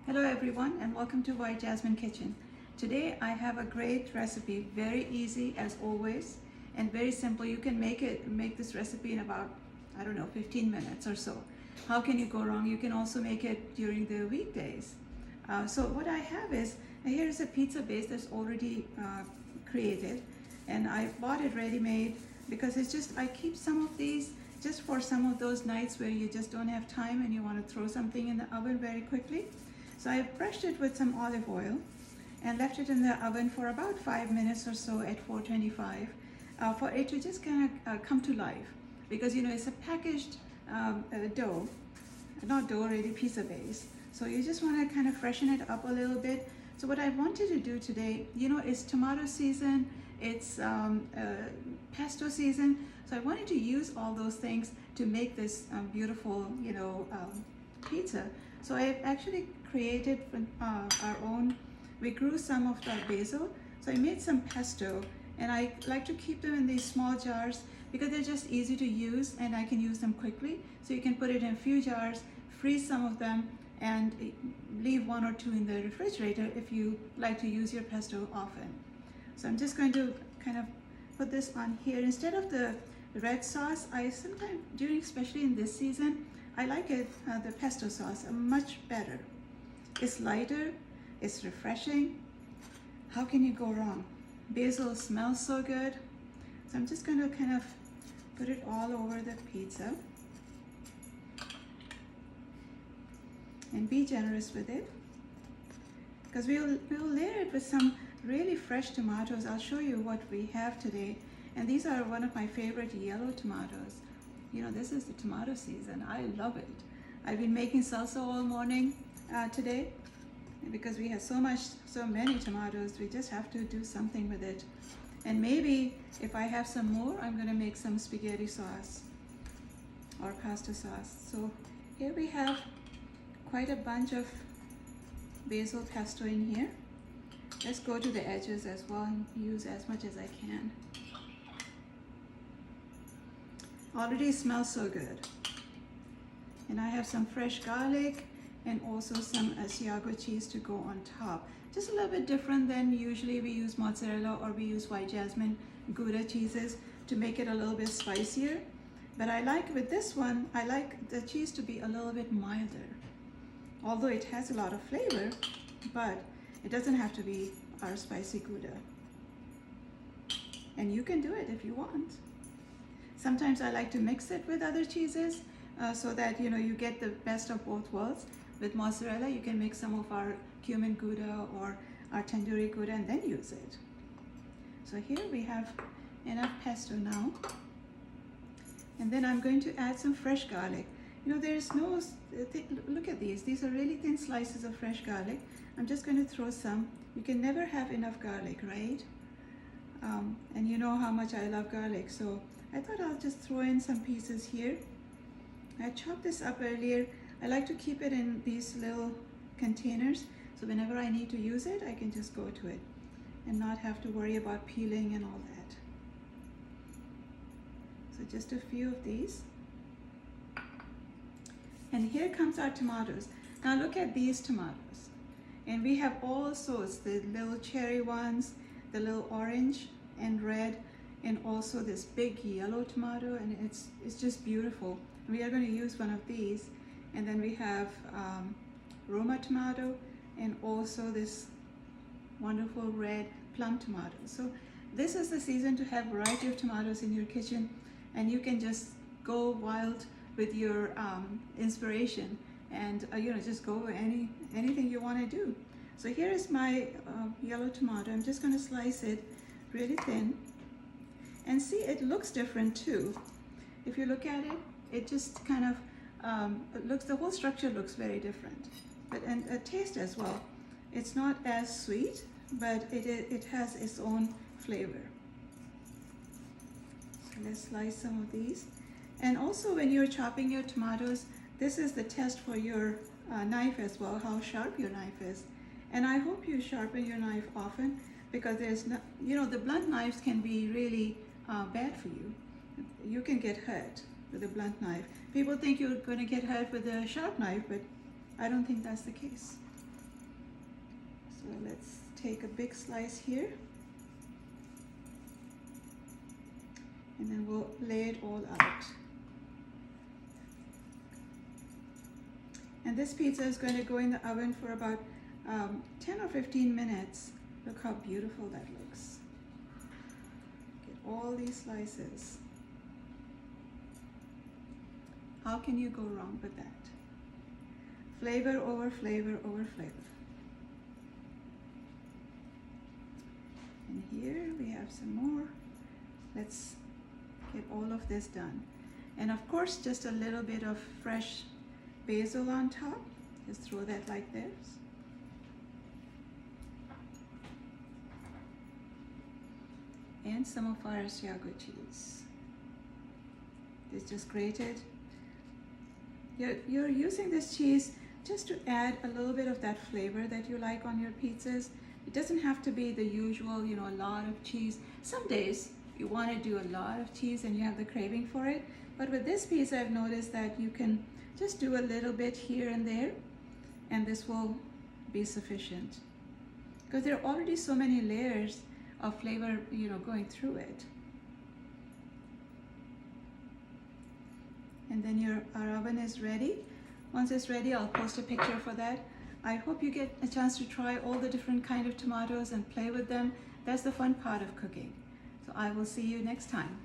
Hello everyone and welcome to White Jasmine Kitchen. Today I have a great recipe, very easy as always and very simple. You can make this recipe in about, I don't know, 15 minutes or so. How can you go wrong? You can also make it during the weekdays. So what I have is, here is a pizza base that's already created, and I bought it ready-made because I keep some of these just for some of those nights where you just don't have time and you want to throw something in the oven very quickly. So I brushed it with some olive oil and left it in the oven for about 5 minutes or so at 425 for it to just kind of come to life, because it's a packaged dough, not dough, really pizza base. So you just want to kind of freshen it up a little bit. So what I wanted to do today, is tomato season, it's pesto season. So I wanted to use all those things to make this beautiful, pizza. So I actually created our own. We grew some of the basil. So I made some pesto, and I like to keep them in these small jars because they're just easy to use and I can use them quickly. So you can put it in a few jars, freeze some of them, and leave 1 or 2 in the refrigerator if you like to use your pesto often. So I'm just going to kind of put this on here. Instead of the red sauce, I sometimes, especially in this season, I like it, the pesto sauce, much better. It's lighter, it's refreshing. How can you go wrong? Basil smells so good. So I'm just going to kind of put it all over the pizza. And be generous with it, because we'll layer it with some really fresh tomatoes. I'll show you what we have today. And these are one of my favorite yellow tomatoes. This is the tomato season. I love it. I've been making salsa all morning today because we have so many tomatoes. We just have to do something with it. And maybe if I have some more, I'm going to make some spaghetti sauce or pasta sauce. So here we have quite a bunch of basil pesto in here. Let's go to the edges as well and use as much as I can. Already smells so good. And I have some fresh garlic and also some Asiago cheese to go on top. Just a little bit different than usually we use mozzarella or we use white jasmine Gouda cheeses to make it a little bit spicier. But with this one, I like the cheese to be a little bit milder. Although it has a lot of flavor, but it doesn't have to be our spicy Gouda. And you can do it if you want. Sometimes I like to mix it with other cheeses so that you get the best of both worlds. With mozzarella, you can mix some of our cumin Gouda or our tandoori Gouda and then use it. So here we have enough pesto now. And then I'm going to add some fresh garlic. There's no, look at these. These are really thin slices of fresh garlic. I'm just going to throw some. You can never have enough garlic, right? And you know how much I love garlic. So I thought I'll just throw in some pieces here. I chopped this up earlier. I like to keep it in these little containers. So whenever I need to use it, I can just go to it and not have to worry about peeling and all that. So just a few of these. And here comes our tomatoes. Now look at these tomatoes. And we have all sorts, the little cherry ones, the little orange and red, and also this big yellow tomato, and it's just beautiful. We are going to use one of these. And then we have Roma tomato and also this wonderful red plum tomato. So this is the season to have variety of tomatoes in your kitchen, and you can just go wild with your inspiration and just go anything you want to do. So here is my yellow tomato. I'm just going to slice it really thin, and see, it looks different too. If you look at it, it just kind of the whole structure looks very different, and taste as well. It's not as sweet, but it has its own flavor. So let's slice some of these. And also, when you're chopping your tomatoes, this is the test for your knife as well, how sharp your knife is. And I hope you sharpen your knife often, because there's no, the blunt knives can be really bad for you. You can get hurt with a blunt knife. People think you're going to get hurt with a sharp knife, but I don't think that's the case. So let's take a big slice here, and then we'll lay it all out. And this pizza is going to go in the oven for about 10 or 15 minutes. Look how beautiful that looks. Get all these slices. How can you go wrong with that? Flavor over flavor over flavor. And here we have some more. Let's get all of this done. And of course, just a little bit of fresh basil on top. Just throw that like this. And some of our Asiago cheese. It's just grated. You're using this cheese just to add a little bit of that flavor that you like on your pizzas. It doesn't have to be the usual, you know, a lot of cheese. Some days you want to do a lot of cheese and you have the craving for it. But with this pizza, I've noticed that you can just do a little bit here and there, and this will be sufficient. Because there are already so many layers of flavor, you know, going through it. And then our oven is ready. Once it's ready, I'll post a picture for that. I hope you get a chance to try all the different kind of tomatoes and play with them. That's the fun part of cooking. So I will see you next time.